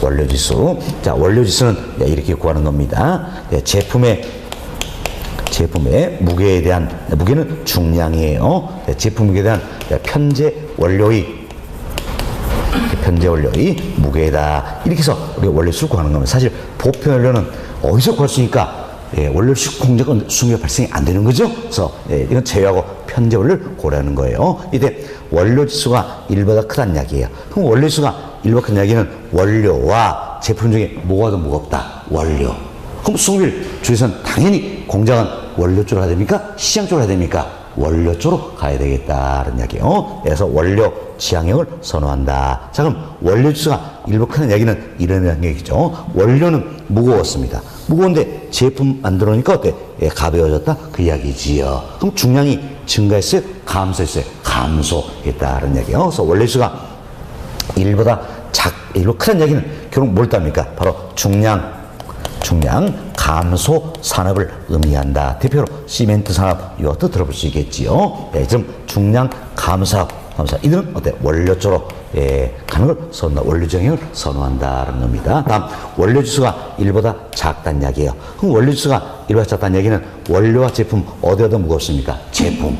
원료 지수. 자, 원료 지수는 이렇게 구하는 겁니다. 제품의 무게는 중량이에요. 제품 무게에 대한 편제 원료의 무게다. 이렇게 해서 우리가 원료 수를 구하는 겁니다. 사실 보편 원료는 어디서 구할 수 있으니까 원료 공장은 수송비가 발생이 안 되는 거죠. 그래서 이건 제외하고 편제 원료를 고려하는 거예요. 이때 원료 지수가 1보다 크다는 이야기예요. 그럼 원료 지수가 1보다 큰 이야기는 원료와 제품 중에 뭐가 더 무겁다? 원료. 그럼 수송비를 주에서는 당연히 공장은 원료 쪽으로 가야 됩니까? 시장 쪽으로 가야 됩니까? 원료 쪽으로 가야 되겠다는 이야기예요. 그래서 원료 지향형을 선호한다. 자, 그럼 원료 지수가 1보다 크는 이야기는 이런 얘기죠. 원료는 무거웠습니다. 무거운데 제품 만들어놓으니까 어때? 가벼워졌다? 그 이야기지요. 그럼 중량이 증가했어요? 감소했어요? 감소했다는 이야기예요. 그래서 원료 지수가 1보다 크다는 이야기는 결국 뭘 답니까? 바로 중량 감소 산업을 의미한다. 대표로 시멘트 산업 이것도 들어볼 수 있겠지요. 예, 지금 중량 감사 이들은 어때? 원료 쪽으로 가는 걸 선호한다. 원료 정형을 선호한다라는 겁니다. 다음 원료 지수가 1보다 작다는 이야기예요. 그럼 원료 지수가 1보다 작다는 얘기는 원료와 제품 어디가 더 무겁습니까? 제품.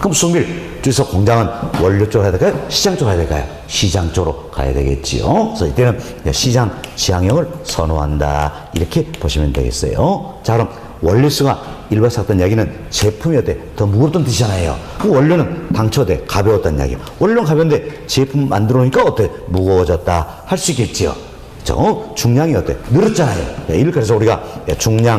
그럼 수밀 주에서 공장은 원료 쪽으로 해야 될까요? 시장 쪽으로 해야 될까요? 시장 쪽으로 가야 되겠지요. 그래서 이때는 시장 지향형을 선호한다. 이렇게 보시면 되겠어요. 자, 그럼 원료수가 1보다 작다는 이야기는 제품이 어때? 더 무겁다는 뜻이잖아요. 그 원료는 당초 어때? 가벼웠다는 이야기예요. 원료는 가벼운데 제품 만들어 놓으니까 어때? 무거워졌다. 할 수 있겠지요. 그렇죠? 중량이 어때? 늘었잖아요. 이를 그래서 우리가 중량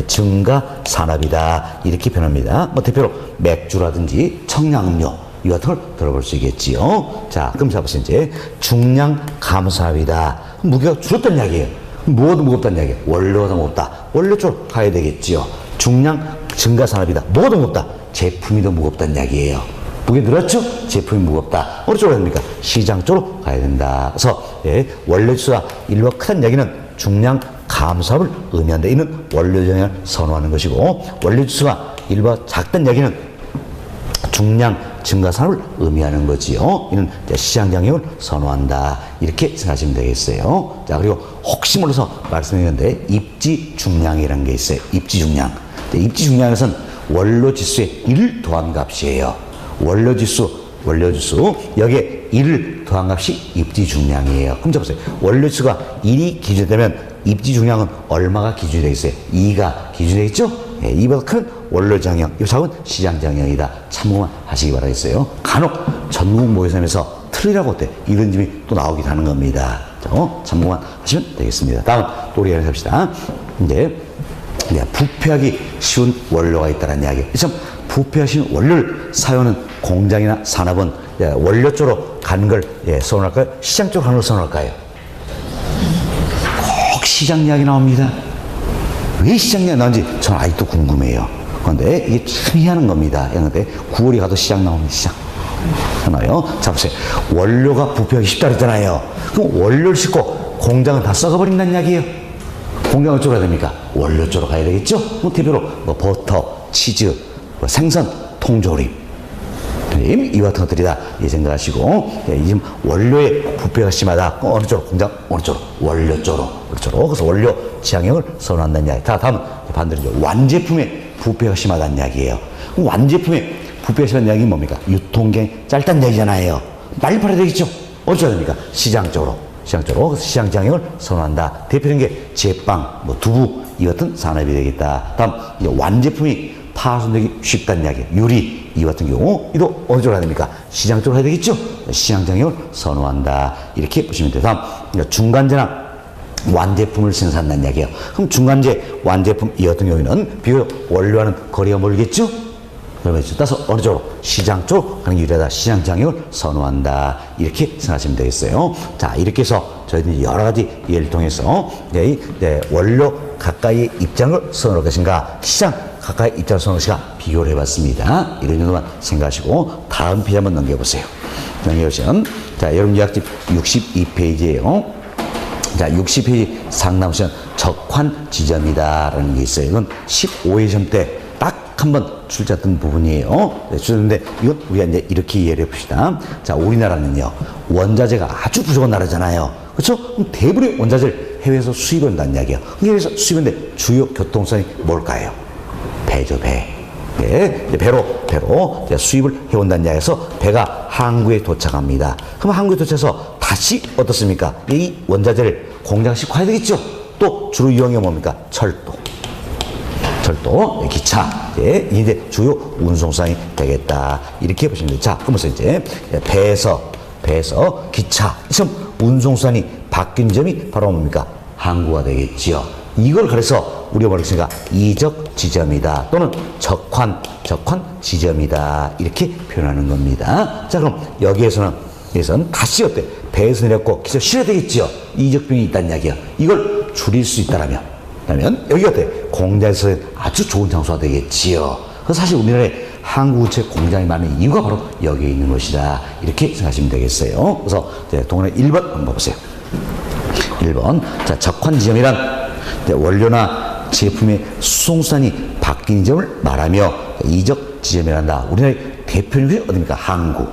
증가 산업이다 이렇게 표현합니다. 뭐 대표로 맥주라든지 청량음료 이 같은 걸 들어볼 수 있겠지요. 자, 그럼 잡으세요. 이제 중량 감산업이다. 무게가 줄었다는 이야기예요. 뭐가 무겁다는 이야기예요? 원료가 더 무겁다. 원료 쪽으로 가야 되겠지요. 중량 증가 산업이다. 뭐가 더 무겁다? 제품이 더 무겁다는 이야기예요. 무게 늘었죠? 제품이 무겁다. 어느 쪽으로 됩니까? 시장 쪽으로 가야 된다. 그래서 원료 지수가 1보다 크다는 이야기는 중량 감소를 의미한다. 이는 원료 정형을 선호하는 것이고 원료 지수가 1보다 작다는 이야기는 중량 증가산업을 의미하는 거지요. 이는 시장 장형을 선호한다. 이렇게 생각하시면 되겠어요. 자, 그리고 혹시 몰라서 말씀드렸는데 입지 중량이라는 게 있어요. 입지 중량. 입지 중량에서는 원료 지수에 1을 더한 값이에요. 원료 지수 여기에 1을 더한 값이 입지 중량이에요. 그럼 보세요. 원료 지수가 1이 기준되면 입지 중량은 얼마가 기준이 되겠어요? 2가 기준이 되겠죠? 예, 2보다 큰 원료 장형, 이 작은 시장 장형이다. 참고만 하시기 바라겠어요. 간혹 전국 모의고사에서 틀리라고 어때? 이런 점이 또 나오기도 하는 겁니다. 참고만 하시면 되겠습니다. 다음 또 우리 해봅시다. 이제 부패하기 쉬운 원료가 있다는 이야기. 참 부패하기 쉬운 원료를 사용하는 공장이나 산업은 원료 쪽으로 가는 걸 선호할까요? 시장 쪽으로 가는 걸 선호할까요? 꼭 시장 이야기 나옵니다. 왜 시장 이야기 나오는지 저는 아직도 궁금해요. 그런데 이게 참 희한한 겁니다. 그런데 9월이 가도 시장 나옵니다. 시장. 하나요? 자, 보세요. 원료가 부패하기 쉽다 그랬잖아요. 그럼 원료를 싣고 공장은 다 썩어버린다는 이야기예요. 공장을 쪽으로 가야 됩니까? 원료 쪽으로 가야 되겠죠? 뭐 대표로 버터, 치즈, 생선, 통조림. 이 같은 것들이다. 이 생각하시고, 지금 원료의 부패가 심하다. 어느 쪽으로? 공장, 어느 쪽으로? 원료 쪽으로. 그래서 원료 지향형을 선호한다는 이야기. 다음, 반대로 완제품의 부패가 심하다는 이야기예요. 완제품의 부패가 심한 이야기는 뭡니까? 유통기한이 짧다는 이야기잖아요. 빨리 팔아야 되겠죠? 어느 쪽으로 됩니까? 시장 쪽으로. 그래서 시장 지향형을 선호한다. 대표적인 게 제빵, 두부, 이 같은 산업이 되겠다. 다음, 완제품이 파손되기 쉽다는 이야기. 유리, 이 같은 경우, 이도 어느 쪽으로 해야 됩니까? 시장 쪽으로 해야 되겠죠? 시장 장형을 선호한다. 이렇게 보시면 돼요. 다음, 중간재나 완제품을 생산한다는 이야기예요. 그럼 중간재, 완제품, 이 같은 경우에는 비교적 원료와는 거리가 멀겠죠? 그러면서 따라서 어느 쪽으로? 시장 쪽으로 가는 게 유리하다. 시장 장형을 선호한다. 이렇게 생각하시면 되겠어요. 자, 이렇게 해서 저희들이 여러 가지 예를 통해서 원료 가까이의 입장을 선호할 것인가, 시장 가까이 입장을 선호할 것인가 비교를 해봤습니다. 이런 정도만 생각하시고 다음 페이지 한번 넘겨보세요. 넘겨보시면 자, 여러분 요약집 62페이지예요. 자, 60페이지 상담시간 적환 지점이다라는 게 있어요. 이건 15회 시험 때 딱 한 번 출제했던 부분이에요. 출제했는데 이건 우리가 이제 이렇게 이해를 해봅시다. 자, 우리나라는요 원자재가 아주 부족한 나라잖아요. 그렇죠? 그럼 대부분의 원자재를 해외에서 수입한다는 이야기예요. 해외에서 수입하는데 주요 교통수단이 뭘까요? 배죠, 배. 배로 수입을 해온다는 이야기에서 배가 항구에 도착합니다. 그럼 항구에 도착해서 다시 어떻습니까? 이 원자재를 공장 싣고 가야 되겠죠? 또 주로 이용해 뭡니까? 철도, 기차, 이제 주요 운송상이 되겠다. 이렇게 보시면 돼요. 자, 그러면서 이제 배에서 기차, 운송수단이 바뀐 점이 바로 뭡니까? 항구가 되겠지요. 이걸 그래서 우리가 뭐랬습니까? 이적 지점이다. 또는 적환 지점이다. 이렇게 표현하는 겁니다. 자, 그럼 여기에서는 다시 어때? 배에서 내렸고 기차 실어야 되겠지요. 이적병이 있다는 이야기야. 이걸 줄일 수 있다라면 여기 어때? 공장에서 아주 좋은 장소가 되겠지요. 그래서 사실 우리나라에 항구체 공장이 많은 이유가 바로 여기에 있는 것이다. 이렇게 생각하시면 되겠어요. 그래서 동원의 1번 한번 보세요. 1번. 자, 적환 지점이란 원료나 제품의 수송수단이 바뀐 점을 말하며 이적 지점이란다. 우리나라의 대표적인 어디입니까? 항구.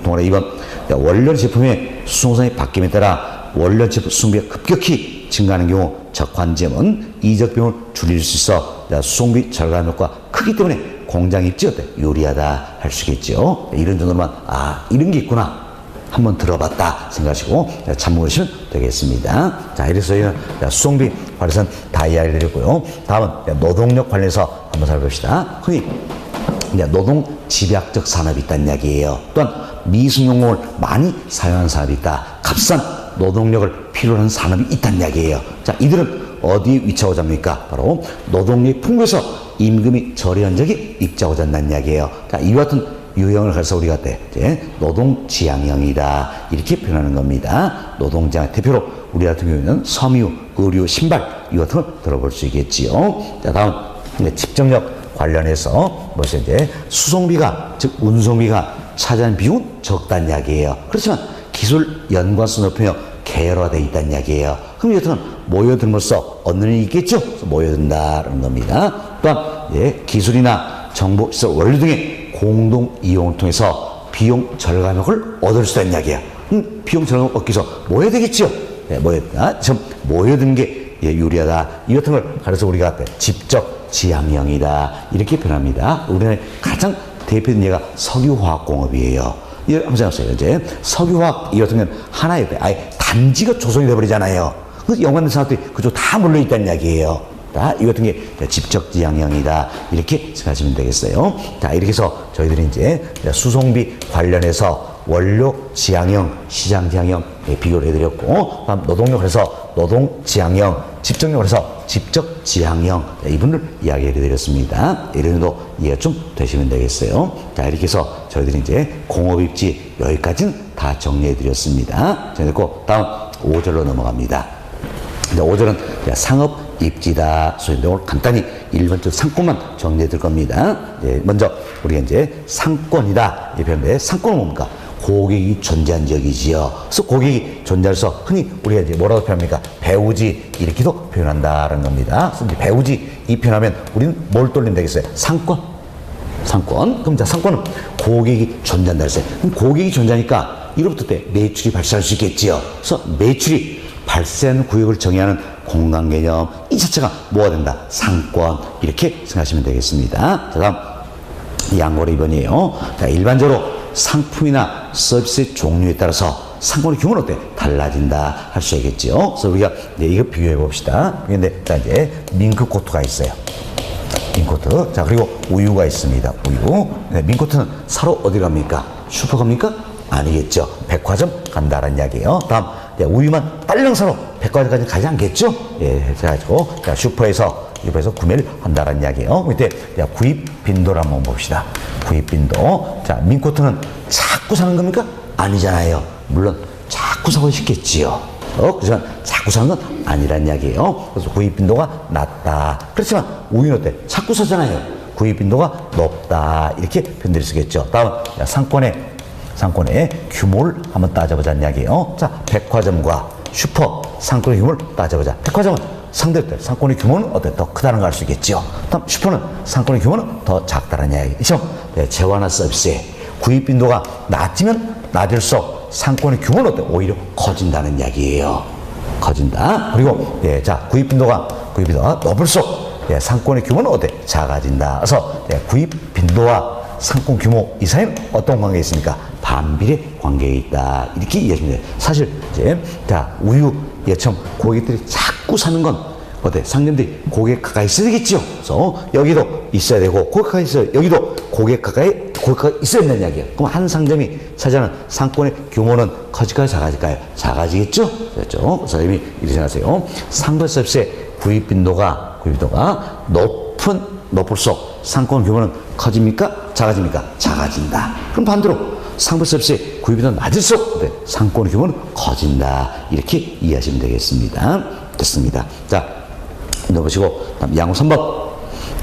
동아래 2번. 원료 제품의 수송수단이 바뀜에 따라 원료 제품 수송비가 급격히 증가하는 경우 적환점은 이적 비용을 줄일 수 있어 수송비 절감 효과가 크기 때문에 공장 입지 어때? 유리하다 할 수 있겠죠. 이런 정도만 이런 게 있구나 한번 들어봤다 생각하시고 참고하시면 되겠습니다. 자, 이래서 저희는 수송비 관련해서는 다 이야기를 드렸고요. 다음은 노동력 관련해서 한번 살펴봅시다. 흔히 노동 집약적 산업이 있다는 이야기예요. 또한 미승용공을 많이 사용하는 산업이 있다. 값싼 노동력을 필요로 하는 산업이 있다는 이야기예요. 자, 이들은 어디에 위치하고자 합니까? 바로 노동력이 풍부해서 임금이 저렴한 적이 입자하고자 한다는 이야기예요. 자, 이와 같은 유형을 가서 우리가 노동지향형이다 이렇게 표현하는 겁니다. 노동지향 대표로 우리 같은 경우에는 섬유, 의류, 신발 이와 같은 걸 들어볼 수 있겠지요. 자, 다음 집정력 관련해서 무엇이 수송비가 즉 운송비가 차지하는 비용은 적다는 이야기예요. 그렇지만 기술 연관성을 높이며 계열화되어 있다는 이야기예요. 그럼 여튼 모여들면서 얻는 일이 있겠죠? 모여든다는 겁니다. 또한 기술이나 정보시설 원료 등의 공동 이용을 통해서 비용 절감 효과를 얻을 수 있다는 이야기예요. 비용 절감을 얻기 위해서 모여야 되겠죠? 모여든다. 지금 모여드는 게 유리하다. 이 같은 걸 가려서 우리가 집적 지향형이다 이렇게 표현합니다. 우리나라의 가장 대표적인 예가 석유화학공업이에요. 한번 생각해보세요. 이제 석유화학 이 같은 경우는 하나의 아예 단지가 조성이 돼버리잖아요. 그래서 연관된 산업들이 그쪽 다 몰려있다는 이야기예요. 자, 이 같은 게 집적지향형이다 이렇게 생각하시면 되겠어요. 자, 이렇게 해서 저희들이 이제 수송비 관련해서 원료 지향형, 시장 지향형 비교를 해드렸고, 다음 노동력 해서 노동 지향형, 집정력 해서 집적 지향형 이분을 이야기해드렸습니다. 이런 정도 이해가 좀 되시면 되겠어요. 자, 이렇게 해서 저희들이 이제 공업입지 여기까지는 다 정리해드렸습니다. 그리고 다음 5절로 넘어갑니다. 5절은 상업 입지다. 소위 오늘 간단히 1번째 상권만 정리해 드릴 겁니다. 먼저 우리가 이제 상권이다. 이 표현인데 상권은 뭡니까? 고객이 존재한 지역이지요. 그래서 고객이 존재해서 흔히 우리가 이제 뭐라고 표현합니까? 배우지 이렇게도 표현한다라는 겁니다. 그래서 이제 배우지 이 표현하면 우리는 뭘 돌리면 되겠어요? 상권. 그럼 자, 상권은 고객이 존재한다 했어요. 그럼 고객이 존재하니까 이로부터 매출이 발생할 수 있겠지요. 그래서 매출이 발생하는 구역을 정의하는 공간 개념 이 자체가 뭐가 된다? 상권 이렇게 생각하시면 되겠습니다. 자, 다음 양고래 2번이에요. 자, 일반적으로 상품이나 서비스의 종류에 따라서 상권의 규모는 어때? 달라진다 할 수 있겠죠. 그래서 우리가 이거 비교해 봅시다. 근데 자, 이제 밍크코트가 있어요. 밍코트. 자, 그리고 우유가 있습니다. 우유. 밍코트는 사러 어디 갑니까? 슈퍼 갑니까? 아니겠죠. 백화점 간다라는 이야기예요. 다음 우유만 딸랑 사러 백화점까지 가지 않겠죠? 그래가지고 슈퍼에서 구매를 한다라는 이야기예요. 밑에 구입 빈도를 한번 봅시다. 구입 빈도. 자, 밍코트는 자꾸 사는 겁니까? 아니잖아요. 물론 자꾸 사고 싶겠지요. 그렇지만 자꾸 사는 건 아니란 이야기예요. 그래서 구입 빈도가 낮다. 그렇지만 우유는 어때? 자꾸 사잖아요. 구입 빈도가 높다. 이렇게 표현될 수 있겠죠. 다음 상권의 규모를 한번 따져보자는 이야기예요. 자, 백화점과 슈퍼 상권의 규모를 따져보자. 백화점은 상대로 상권의 규모는 어때? 더 크다는 걸 알 수 있겠죠. 다음 슈퍼는 상권의 규모는 더 작다는 이야기죠. 재화나 서비스의 구입 빈도가 낮으면 낮을수록 상권의 규모는 어때? 오히려 커진다는 이야기예요. 커진다. 그리고 구입 빈도가 높을수록 상권의 규모는 어때? 작아진다. 그래서 구입 빈도와 상권 규모 이 사이는 어떤 관계가 있습니까? 반비례 관계에 있다. 이렇게 이해하시면 돼요. 사실 이제 우유 예처럼 고객들이 자꾸 사는 건 어때? 상점들이 고객 가까이 있어야 되겠죠. 그래서 여기도 있어야 되고 고객 가까이 있어야 여기도 고객 가까이 있어야 된다는 이야기예요. 그럼 한 상점이 차지하는 상권의 규모는 커질까요? 작아질까요? 작아지겠죠. 그렇죠. 그래서 이미 이렇게 생각하세요. 상권 서비스의 구입 빈도가 높을수록 상권 규모는 커집니까? 작아집니까? 작아진다. 그럼 반대로 상품 서비스의 구입 빈도가 낮을수록 상권 규모는 커진다. 이렇게 이해하시면 되겠습니다. 됐습니다. 자, 넣어보시고 양호 3번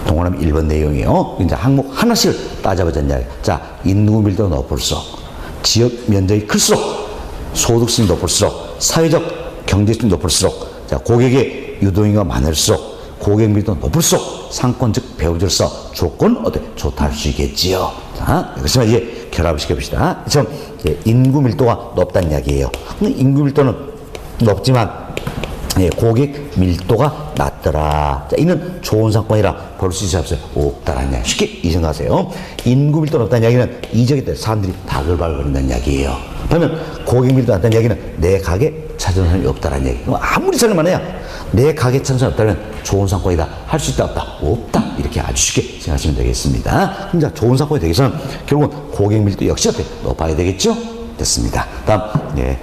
동그라미 1번 내용이에요. 이제 항목 하나씩 따져보자는 이야기. 자, 인구 밀도가 높을수록 지역 면적이 클수록 소득성이 높을수록 사회적 경제성이 높을수록 자, 고객의 유동인구가 많을수록 고객 밀도 높을수록 상권 즉 배우자로서 조건 어때? 좋다 할 수 있겠지요. 자, 그렇지만 이제 결합을 시켜봅시다. 좀 인구 밀도가 높다는 이야기예요. 인구 밀도는 높지만 고객 밀도가 낮더라. 자, 이는 좋은 상권이라 볼 수 있어요? 없어요? 없다라는 이야기. 쉽게 이해하세요. 인구 밀도 높다는 이야기는 이적일 때 사람들이 바글바글거린다는 이야기예요. 그러면 고객 밀도 낮다는 이야기는 내 가게 찾은 사람이 없다라는 이야기. 아무리 설명만 해야 내 가게 찾은 사람이 없다면 좋은 상권이다. 할 수 있다 없다? 없다. 이렇게 아주 쉽게 생각하시면 되겠습니다. 그럼 좋은 상권이 되기 위해서는 결국은 고객 밀도 역시 어때? 높아야 되겠죠? 됐습니다. 다음,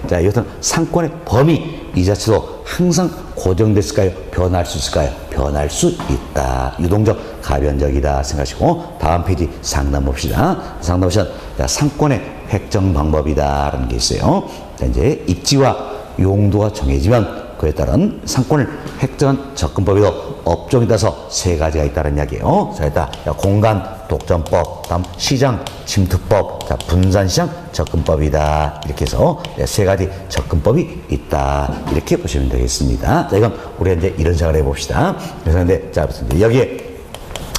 자, 이것은 상권의 범위 이 자체도 항상 고정됐을까요? 변할 수 있을까요? 변할 수 있다. 유동적, 가변적이다 생각하시고 다음 페이지 상담 봅시다. 상담 보시면 상권의 획정 방법이다라는 게 있어요. 자, 이제 입지와 용도가 정해지면 그에 따른 상권을 획정한 접근법에도 업종에 따라서 세 가지가 있다는 이야기예요. 자, 일단 공간 독점법, 다음 시장 침투법, 자, 분산시장 접근법이다. 이렇게 해서 세 가지 접근법이 있다. 이렇게 보시면 되겠습니다. 자, 이건 우리가 이제 이런 생각을 해봅시다. 그래서 근데 자, 여기에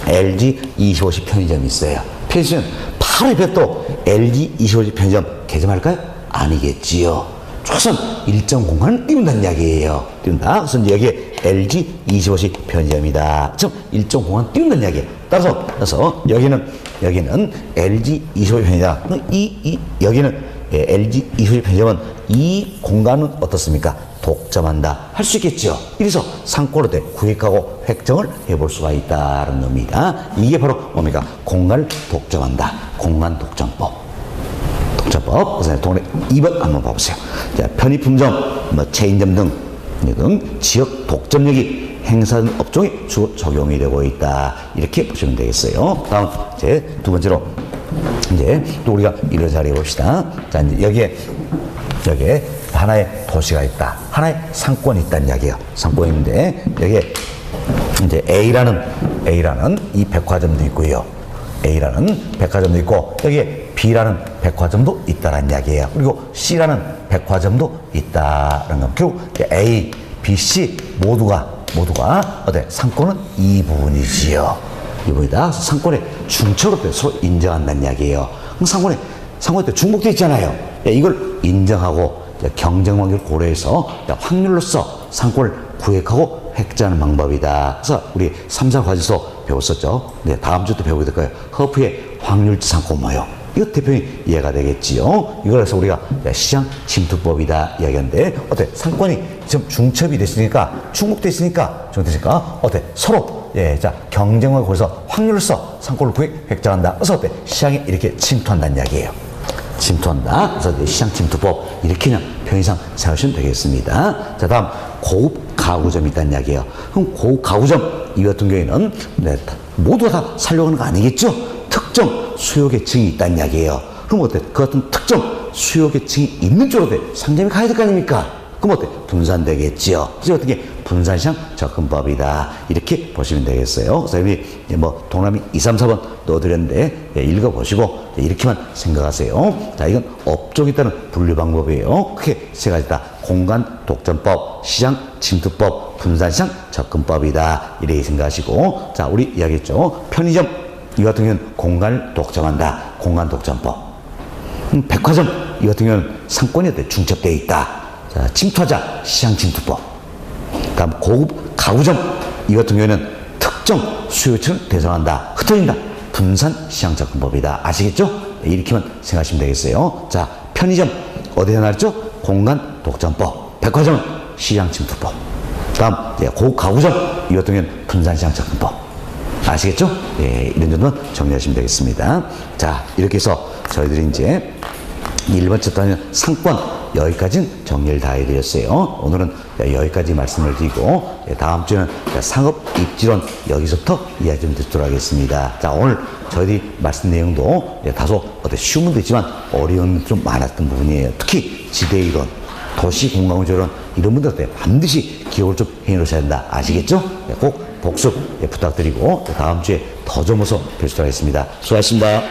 LG 25시 편의점이 있어요. 편의점 바로 옆에 또 LG 25시 편의점 개점할까요? 아니겠지요. 최소한 일정 공간을 띄운다는 이야기예요. 띄운다. 그래서 이제 여기에 LG 25시 편의점이다. 즉 일정 공간 띄운다는 이야기예요. 따라서 여기는 LG 25시 편의점. 여기는 LG 25시 편의점은 이 공간은 어떻습니까? 독점한다. 할 수 있겠죠. 이래서 상권을 구획하고 획정을 해볼 수가 있다는 겁니다. 이게 바로 뭡니까? 공간을 독점한다. 공간 독점법. 독점법. 그래서 동네 2번 한번 봐보세요. 자, 편의품점, 체인점 등 지역 독점력이 행사하는 업종에 주로 적용이 되고 있다. 이렇게 보시면 되겠어요. 다음 이제 두 번째로 이제 또 우리가 이런 자리에 봅시다. 자, 이제 여기에 하나의 도시가 있다. 하나의 상권이 있다는 이야기예요. 상권이 있는데 여기에 이제 A라는 이 백화점도 있고요. A라는 백화점도 있고 여기에 B라는 백화점도 있다는 이야기예요. 그리고 C라는 백화점도 있다는 겁니다. 결국 A, B, C 모두가 어때? 상권은 이 부분이지요. 이 부분이다. 상권의 중처로 서로 인정한다는 이야기예요. 상권에 중복되어 있잖아요. 이걸 인정하고 경쟁 관계를 고려해서 확률로서 상권을 구획하고 획정하는 방법이다. 그래서 우리 3사 과제에서 배웠었죠. 네, 다음 주도 배우게 될 거예요. 허프의 확률지 상권 뭐예요? 이거 대표님 이해가 되겠지요. 이걸 해서 우리가 시장 침투법이다 이야기하는데 어때? 상권이 지금 중첩이 됐으니까 중복돼 있으니까 어때? 서로 자 경쟁을 거기서 확률로서 상권을 획정한다. 그래서 어때? 시장에 이렇게 침투한다는 이야기예요. 침투한다. 그래서 시장 침투법 이렇게 그냥 편의상 생각하시면 되겠습니다. 자, 다음 고급 가구점이 있다는 이야기예요. 그럼 고급 가구점 이 같은 경우에는 모두가 다 살려고 하는 거 아니겠죠? 특정 수요 계층이 있다는 이야기예요. 그럼 어때? 그 같은 특정 수요 계층이 있는 쪽으로 상점이 가야 될 거 아닙니까? 그럼 어때? 분산되겠지요. 그래서 어떻게 분산시장 접근법이다. 이렇게 보시면 되겠어요. 그래서 여기 동남이 2, 3, 4번 넣어드렸는데 읽어보시고 이렇게만 생각하세요. 자, 이건 업종에 따른 분류 방법이에요. 크게 세 가지다. 공간 독점법, 시장 침투법, 분산시장 접근법이다. 이렇게 생각하시고 자, 우리 이야기했죠. 편의점 이 같은 경우는 공간을 독점한다. 공간 독점법. 백화점 이 같은 경우는 상권이 중첩되어 있다. 자, 침투하자. 시장 침투법. 다음 고급 가구점 이 같은 경우에는 특정 수요층을 대상한다. 흩어진다. 분산 시장 접근법이다. 아시겠죠? 네, 이렇게만 생각하시면 되겠어요. 자, 편의점 어디에 나왔죠? 공간 독점법. 백화점은 시장 침투법. 다음 고급 가구점 이 같은 경우는 분산 시장 접근법. 아시겠죠? 예, 이런 정도는 정리하시면 되겠습니다. 자, 이렇게 해서 저희들이 이제 1번 챕터는 상권 여기까지는 정리를 다 해드렸어요. 오늘은 여기까지 말씀을 드리고 다음 주에는 상업 입지론 여기서부터 이야기 좀 듣도록 하겠습니다. 자, 오늘 저희들이 말씀 내용도 다소 쉬운 분도 있지만 어려운 좀 많았던 부분이에요. 특히 지대이론, 도시공간구조론 이런 분들한테 반드시 기억을 좀 해놓으셔야 된다. 아시겠죠? 꼭 복습 부탁드리고 다음 주에 더 좀 어서 뵙도록 하겠습니다. 수고하셨습니다.